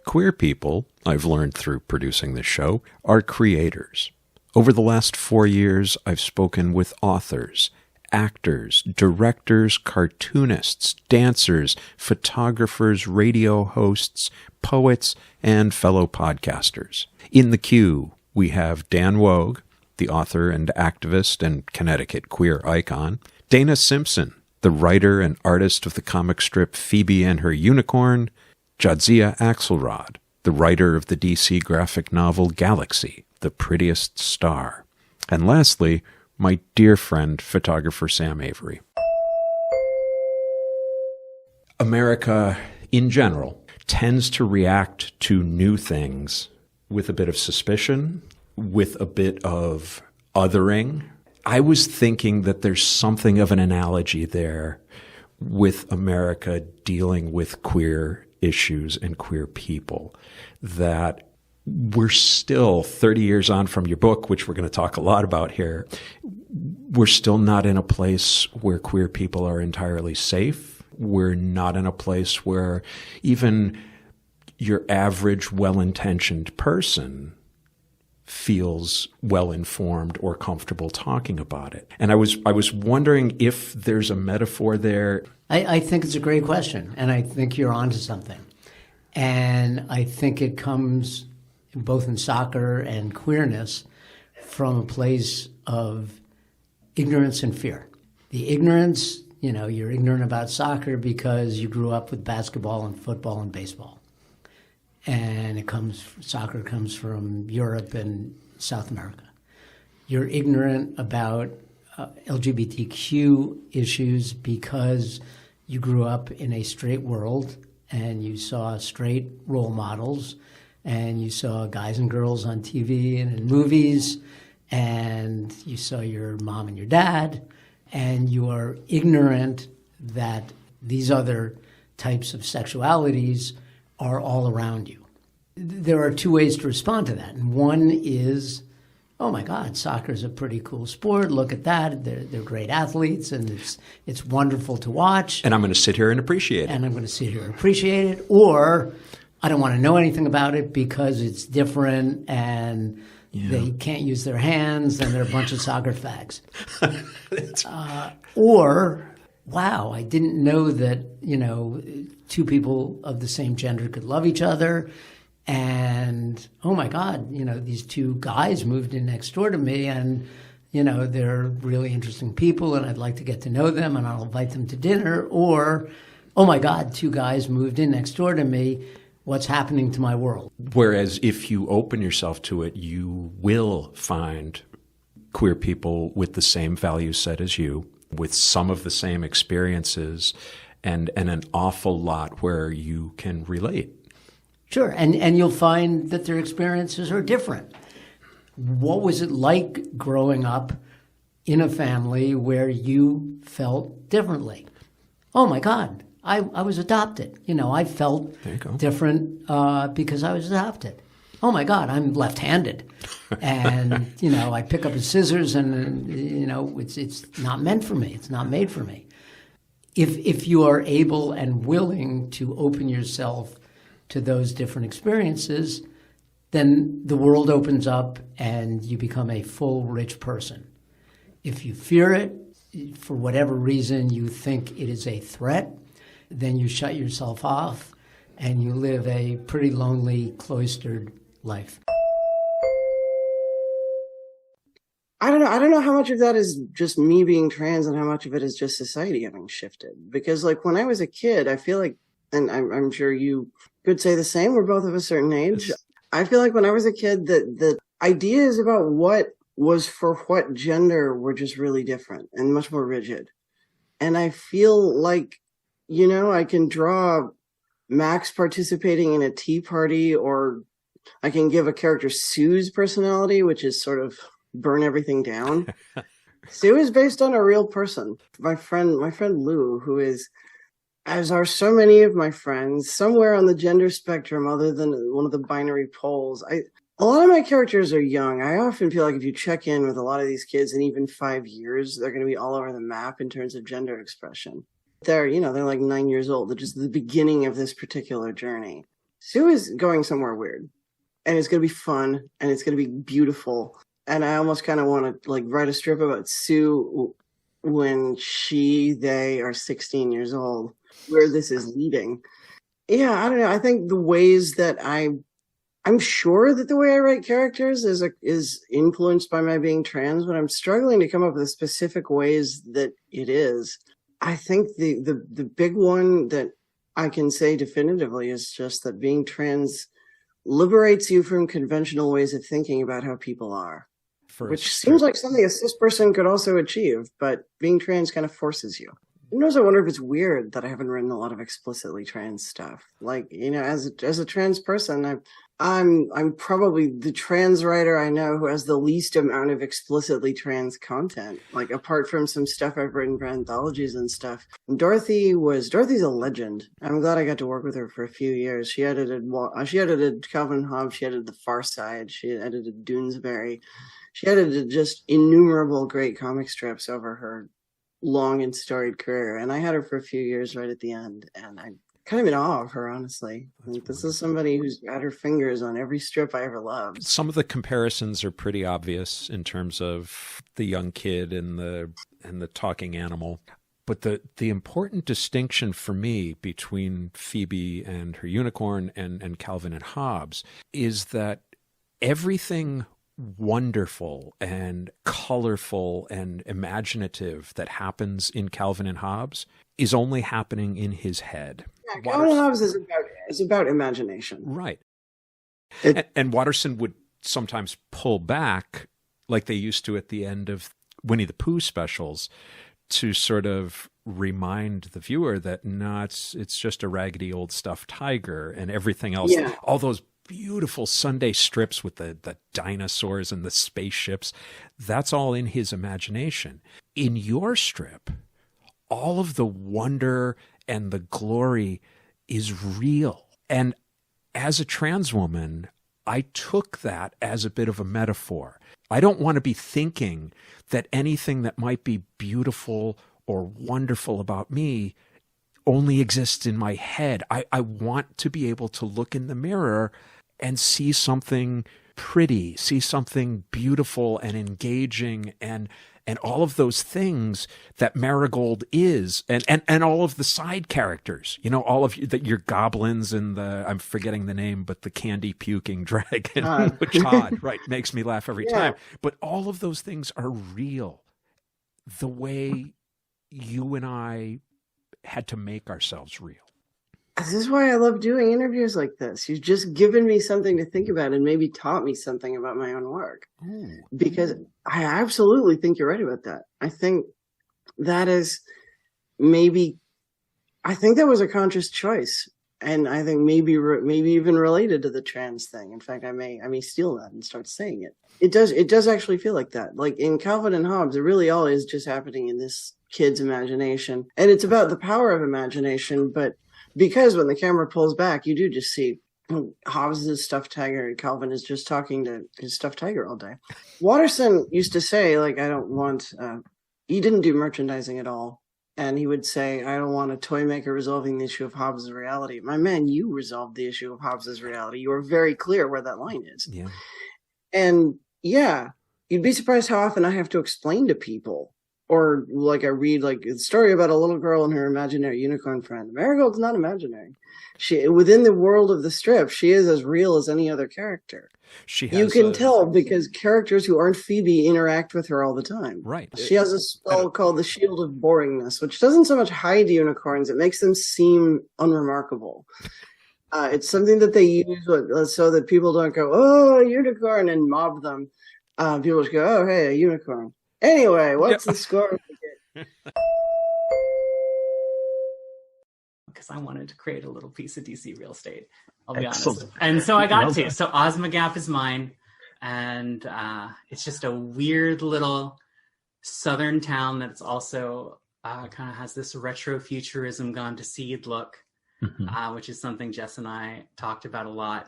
Queer people, I've learned through producing this show, are creators. Over the last 4 years, I've spoken with authors, actors, directors, cartoonists, dancers, photographers, radio hosts, poets, and fellow podcasters. In the queue, we have Dan Wogue, the author and activist and Connecticut queer icon, Dana Simpson, the writer and artist of the comic strip Phoebe and Her Unicorn, Jadzia Axelrod, the writer of the DC graphic novel Galaxy, The Prettiest Star, and lastly, my dear friend, photographer Sam Avery. America, in general, tends to react to new things with a bit of suspicion, with a bit of othering. I was thinking that there's something of an analogy there with America dealing with queer issues and queer people, that we're still 30 years on from your book, which we're going to talk a lot about here. We're still not in a place where queer people are entirely safe. We're not in a place where even your average well-intentioned person feels well-informed or comfortable talking about it. And I was wondering if there's a metaphor there. I think it's a great question, and I think you're onto something. And I think it comes both in soccer and queerness from a place of ignorance and fear. The ignorance, you're ignorant about soccer because you grew up with basketball and football and baseball. And soccer comes from Europe and South America. You're ignorant about LGBTQ issues because you grew up in a straight world and you saw straight role models and you saw guys and girls on TV and in movies and you saw your mom and your dad, and you are ignorant that these other types of sexualities are all around you. There are two ways to respond to that. And one is, oh my God, soccer is a pretty cool sport. Look at that. They're great athletes, and it's wonderful to watch. And I'm going to sit here and appreciate it. And I'm going to sit here and appreciate it. Or I don't want to know anything about it because it's different and they can't use their hands and they're a bunch of soccer fags. Or, wow, I didn't know that, two people of the same gender could love each other. And, oh my God, these two guys moved in next door to me and, they're really interesting people and I'd like to get to know them and I'll invite them to dinner. Or, oh my God, two guys moved in next door to me. What's happening to my world? Whereas if you open yourself to it, you will find queer people with the same value set as you, with some of the same experiences, and an awful lot where you can relate. Sure, and you'll find that their experiences are different. What was it like growing up in a family where you felt differently? Oh my God, I was adopted. I felt different because I was adopted. Oh my God, I'm left-handed. And, I pick up a scissors and, it's not meant for me. It's not made for me. If you are able and willing to open yourself to those different experiences, then the world opens up and you become a full, rich person. If you fear it, for whatever reason you think it is a threat, then you shut yourself off and you live a pretty lonely, cloistered life. I don't know how much of that is just me being trans and how much of it is just society having shifted. Because when I was a kid, I feel like, and I'm sure you could say the same, we're both of a certain age. I feel like when I was a kid, the ideas about what was for what gender were just really different and much more rigid. And I feel like, I can draw Max participating in a tea party, or I can give a character Sue's personality, which is sort of burn everything down. Sue is based on a real person. My friend Lou, who is, as are so many of my friends, somewhere on the gender spectrum other than one of the binary poles. A lot of my characters are young. I often feel like if you check in with a lot of these kids in even 5 years, they're going to be all over the map in terms of gender expression. They're like 9 years old. They're just the beginning of this particular journey. Sue is going somewhere weird, and it's going to be fun, and it's going to be beautiful. And I almost kind of want to like write a strip about Sue when they are 16 years old, where this is leading. Yeah, I don't know. I think the ways that I'm sure that the way I write characters is influenced by my being trans, but I'm struggling to come up with the specific ways that it is. I think the big one that I can say definitively is just that being trans liberates you from conventional ways of thinking about how people are, which seems like something a cis person could also achieve, but being trans kind of forces you. Who knows? I wonder if it's weird that I haven't written a lot of explicitly trans stuff. Like, you know, as a trans person, I'm probably the trans writer I know who has the least amount of explicitly trans content. Like, apart from some stuff I've written for anthologies and stuff. Dorothy's a legend. I'm glad I got to work with her for a few years. She edited Calvin and Hobbes. She edited The Far Side. She edited Doonesbury. She edited just innumerable great comic strips over her long and storied career, and I had her for a few years right at the end, and I'm kind of in awe of her, honestly. This is somebody who's got her fingers on every strip I ever loved. Some of the comparisons are pretty obvious in terms of the young kid and the talking animal, but the important distinction for me between Phoebe and her unicorn and Calvin and Hobbes is that everything wonderful and colorful and imaginative that happens in Calvin and Hobbes is only happening in his head. Yeah, Calvin and Hobbes is about imagination. Right. And Watterson would sometimes pull back, like they used to at the end of Winnie the Pooh specials, to sort of remind the viewer that, no, it's just a raggedy old stuffed tiger, and everything else, all those beautiful Sunday strips with the dinosaurs and the spaceships, that's all in his imagination. In your strip, all of the wonder and the glory is real. And as a trans woman, I took that as a bit of a metaphor. I don't want to be thinking that anything that might be beautiful or wonderful about me only exists in my head. I want to be able to look in the mirror and see something pretty, see something beautiful and engaging, and all of those things that Marigold is, and all of the side characters, you know, all of your goblins and I'm forgetting the name, but the candy puking dragon, Todd, right, makes me laugh every time. But all of those things are real. The way you and I had to make ourselves real. This is why I love doing interviews like this. You've just given me something to think about and maybe taught me something about my own work. Because I absolutely think you're right about that. I think that is I think that was a conscious choice. And I think maybe even related to the trans thing. In fact, I may steal that and start saying it. It does actually feel like that. Like in Calvin and Hobbes, it really all is just happening in this kid's imagination. And it's about the power of imagination, but because when the camera pulls back, you do just see Hobbes is a stuffed tiger and Calvin is just talking to his stuffed tiger all day. Watterson used to say, like, he didn't do merchandising at all. And he would say, I don't want a toy maker resolving the issue of Hobbes' reality. My man, you resolved the issue of Hobbes' reality. You were very clear where that line is. Yeah. And yeah, you'd be surprised how often I have to explain to people. Or like I read like a story about a little girl and her imaginary unicorn friend. Marigold's not imaginary. She, within the world of the strip, she is as real as any other character. You can tell because characters who aren't Phoebe interact with her all the time. Right. She has a spell called the Shield of Boringness, which doesn't so much hide unicorns, it makes them seem unremarkable. It's something that they use so that people don't go, oh, a unicorn, and mob them. People just go, oh, hey, a unicorn. Anyway, what's the score? Because I wanted to create a little piece of DC real estate, I'll be honest. And so I got to. So Ozma Gap is mine. And it's just a weird little southern town that's also kind of has this retro futurism gone to seed look, which is something Jess and I talked about a lot.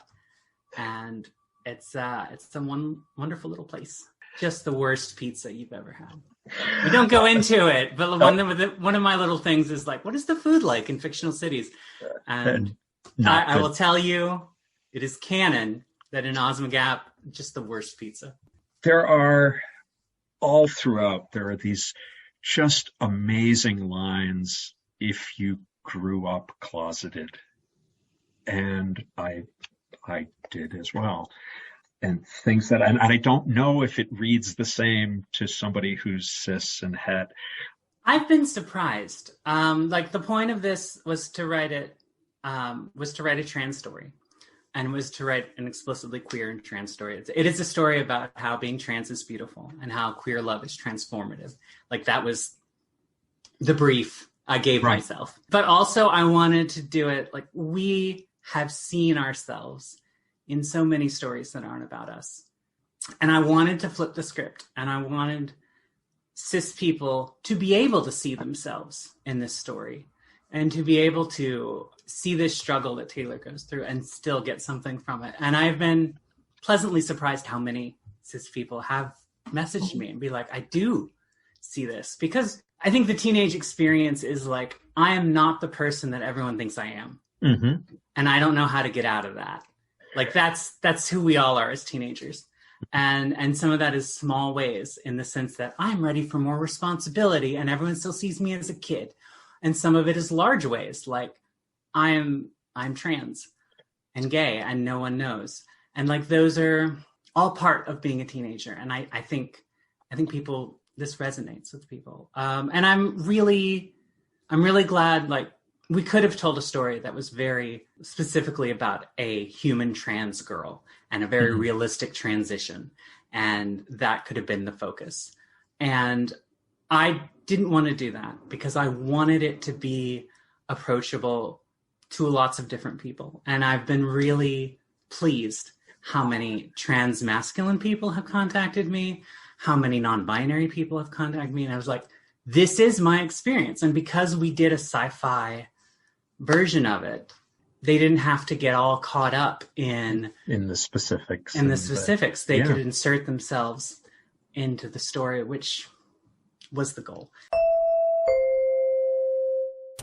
And it's a wonderful little place. Just the worst pizza you've ever had. We don't go into it, but one of my little things is like, what is the food like in fictional cities? And I will tell you, it is canon that in Ozma Gap, just the worst pizza. There are, all throughout, there are these just amazing lines if you grew up closeted. And I did as well. And things that, and I don't know if it reads the same to somebody who's cis and het. I've been surprised. Like the point of this was to write a trans story, and was to write an explicitly queer and trans story. It is a story about how being trans is beautiful and how queer love is transformative. Like that was the brief I gave myself. But also I wanted to do it like we have seen ourselves in so many stories that aren't about us. And I wanted to flip the script, and I wanted cis people to be able to see themselves in this story and to be able to see this struggle that Taylor goes through and still get something from it. And I've been pleasantly surprised how many cis people have messaged me and be like, I do see this. Because I think the teenage experience is like, I am not the person that everyone thinks I am. Mm-hmm. And I don't know how to get out of that. Like that's who we all are as teenagers. And some of that is small ways, in the sense that I'm ready for more responsibility and everyone still sees me as a kid. And some of it is large ways, like I'm trans and gay and no one knows. And like those are all part of being a teenager. And I think people, this resonates with people. And I'm really glad, like, we could have told a story that was very specifically about a human trans girl and a very realistic transition. And that could have been the focus. And I didn't want to do that because I wanted it to be approachable to lots of different people. And I've been really pleased how many trans masculine people have contacted me, how many non-binary people have contacted me. And I was like, this is my experience. And because we did a sci-fi version of it, they didn't have to get all caught up in the specifics. They could insert themselves into the story, which was the goal.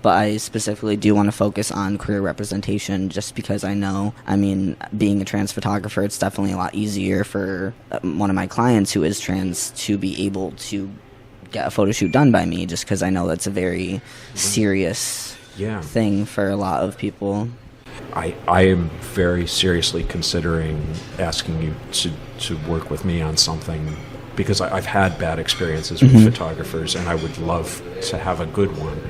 But I specifically do want to focus on queer representation, just because I know, I mean, being a trans photographer, it's definitely a lot easier for one of my clients who is trans to be able to get a photo shoot done by me, just because I know that's a very serious thing for a lot of people. I am very seriously considering asking you to work with me on something, because I've had bad experiences with photographers, and I would love to have a good one.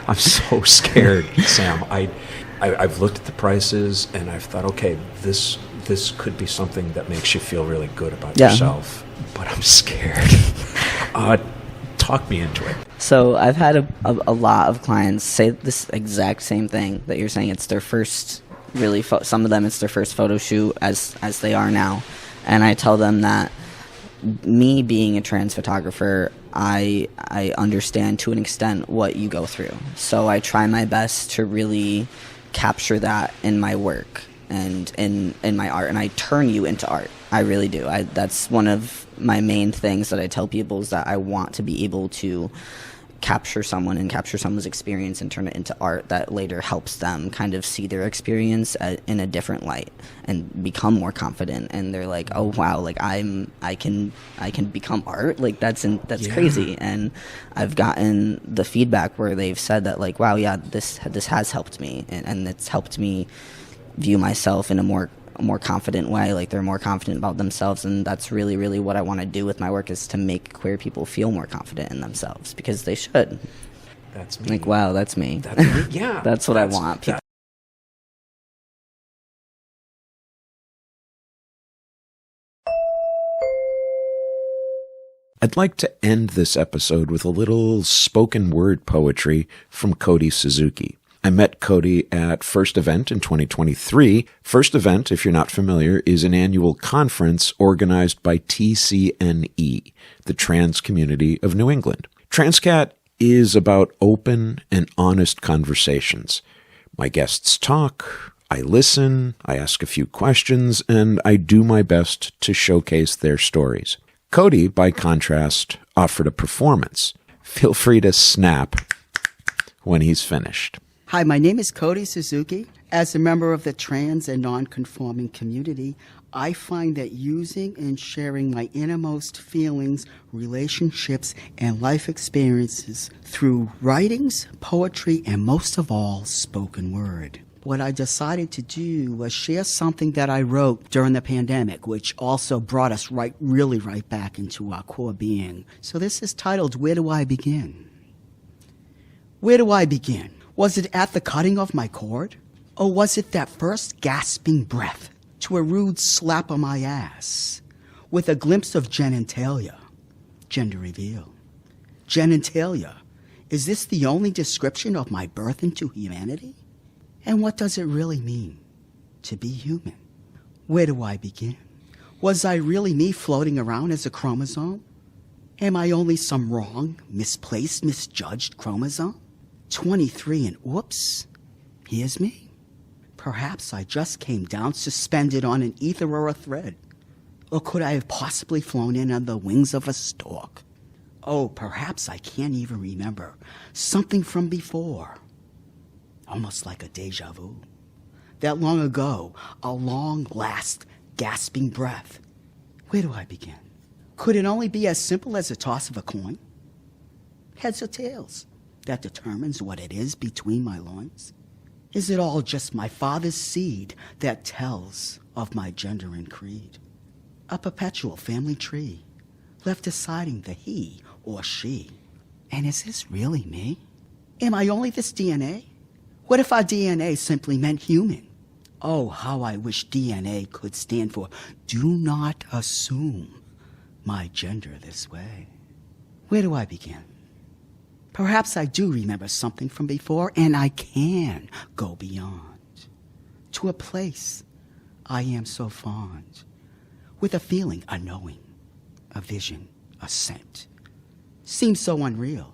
I'm so scared, Sam. I've looked at the prices and I've thought, okay, this could be something that makes you feel really good about yourself, but I'm scared. Talk me into it. So I've had a lot of clients say this exact same thing that you're saying. It's their first, some of them it's their first photo shoot as they are now. And I tell them that me being a trans photographer, I understand to an extent what you go through. So I try my best to really capture that in my work and in my art, and I turn you into art. I really do. That's one of my main things that I tell people, is that I want to be able to capture someone and capture someone's experience and turn it into art that later helps them kind of see their experience in a different light and become more confident. And they're like, oh wow, like I can become art, like that's crazy. And I've gotten the feedback where they've said that, like, wow, yeah, this has helped me, and it's helped me view myself in a more confident way. Like, they're more confident about themselves, and that's really, really what I want to do with my work, is to make queer people feel more confident in themselves, because they should. That's me. Like, wow, that's me. That's me. Yeah. That's what I want. I'd like to end this episode with a little spoken word poetry from Cody Suzuki. I met Cody at First Event in 2023. First Event, if you're not familiar, is an annual conference organized by TCNE, the trans community of New England. Transqat is about open and honest conversations. My guests talk, I listen, I ask a few questions, and I do my best to showcase their stories. Cody, by contrast, offered a performance. Feel free to snap when he's finished. Hi, my name is Cody Suzuki, As a member of the trans and non-conforming community, I find that using and sharing my innermost feelings, relationships, and life experiences through writings, poetry, and most of all, spoken word. What I decided to do was share something that I wrote during the pandemic, which also brought us really right back into our core being. So this is titled, Where Do I Begin? Where do I begin? Was it at the cutting of my cord? Or was it that first gasping breath to a rude slap on my ass with a glimpse of genitalia? Gender reveal. Genitalia. Is this the only description of my birth into humanity? And what does it really mean to be human? Where do I begin? Was I really me floating around as a chromosome? Am I only some wrong, misplaced, misjudged chromosome? 23 and whoops, here's me. Perhaps I just came down suspended on an ether or a thread. Or could I have possibly flown in on the wings of a stork? Oh, perhaps I can't even remember something from before. Almost like a deja vu. That long ago, a long last gasping breath. Where do I begin? Could it only be as simple as a toss of a coin? Heads or tails that determines what it is between my loins? Is it all just my father's seed that tells of my gender and creed? A perpetual family tree, left deciding the he or she. And is this really me? Am I only this DNA? What if our DNA simply meant human? Oh, how I wish DNA could stand for do not assume my gender this way. Where do I begin? Perhaps I do remember something from before, and I can go beyond to a place I am so fond, with a feeling, a knowing, a vision, a scent. Seems so unreal,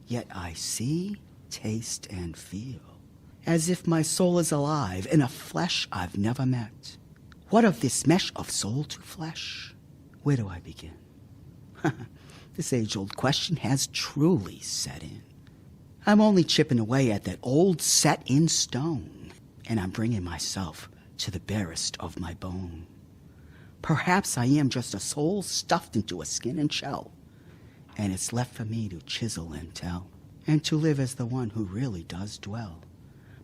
yet I see, taste, and feel, as if my soul is alive in a flesh I've never met. What of this mesh of soul to flesh? Where do I begin? This age-old question has truly set in. I'm only chipping away at that old set-in stone, and I'm bringing myself to the barest of my bone. Perhaps I am just a soul stuffed into a skin and shell, and it's left for me to chisel and tell, and to live as the one who really does dwell.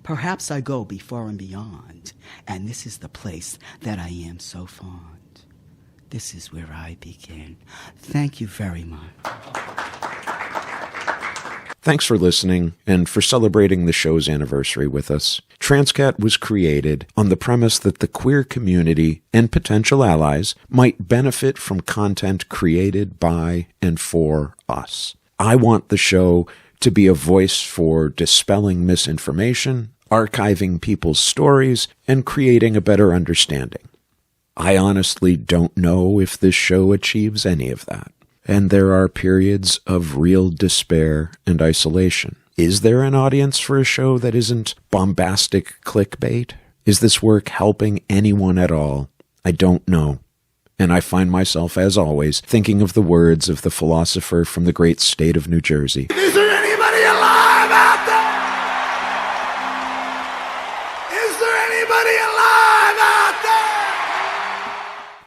Perhaps I go before and beyond, and this is the place that I am so fond. This is where I begin. Thank you very much. Thanks for listening and for celebrating the show's anniversary with us. Transqat was created on the premise that the queer community and potential allies might benefit from content created by and for us. I want the show to be a voice for dispelling misinformation, archiving people's stories, and creating a better understanding. I honestly don't know if this show achieves any of that. And there are periods of real despair and isolation. Is there an audience for a show that isn't bombastic clickbait? Is this work helping anyone at all? I don't know. And I find myself, as always, thinking of the words of the philosopher from the great state of New Jersey. Is there anybody alive out there? Is there anybody alive out there?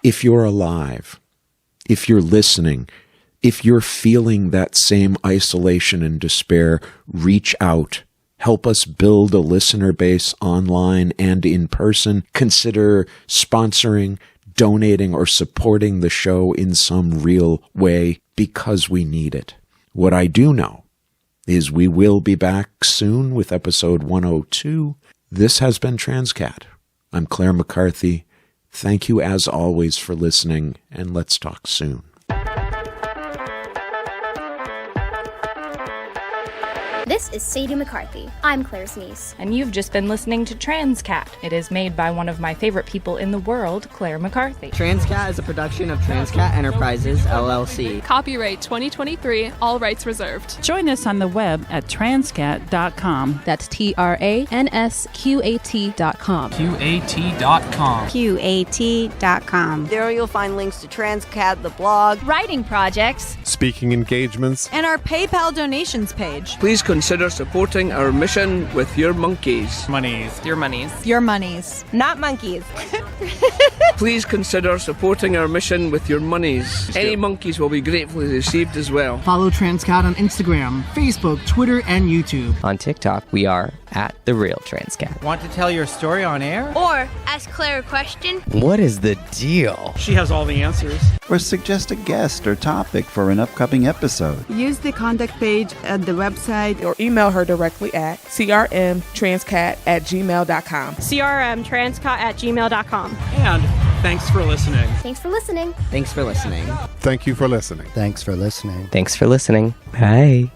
If you're alive, if you're listening, if you're feeling that same isolation and despair, reach out. Help us build a listener base online and in person. Consider sponsoring, donating, or supporting the show in some real way because we need it. What I do know is we will be back soon with episode 102. This has been Transqat. I'm Clare McCarthy. Thank you as always for listening, and let's talk soon. This is Sadie McCarthy. I'm Claire's niece. And you've just been listening to Transqat. It is made by one of my favorite people in the world, Clare McCarthy. Transqat is a production of Transqat Enterprises, LLC. Copyright 2023, all rights reserved. Join us on the web at transqat.com. That's TRANSQAT.com. QAT.com. QAT.com. There you'll find links to Transqat, the blog, writing projects, speaking engagements, and our PayPal donations page. Please consider supporting our mission with your monkeys. Monies. Your monies. Your monies. Not monkeys. Please consider supporting our mission with your monies. Any monkeys will be gratefully received as well. Follow Transqat on Instagram, Facebook, Twitter, and YouTube. On TikTok, we are at The Real Transqat. Want to tell your story on air? Or ask Claire a question? What is the deal? She has all the answers. Or suggest a guest or topic for an upcoming episode. Use the contact page at the website or email her directly at crmtranscat@gmail.com. crmtranscat@gmail.com. And thanks for listening. Thanks for listening. Thanks for listening. Thank you for listening. Thanks for listening. Thanks for listening. Bye.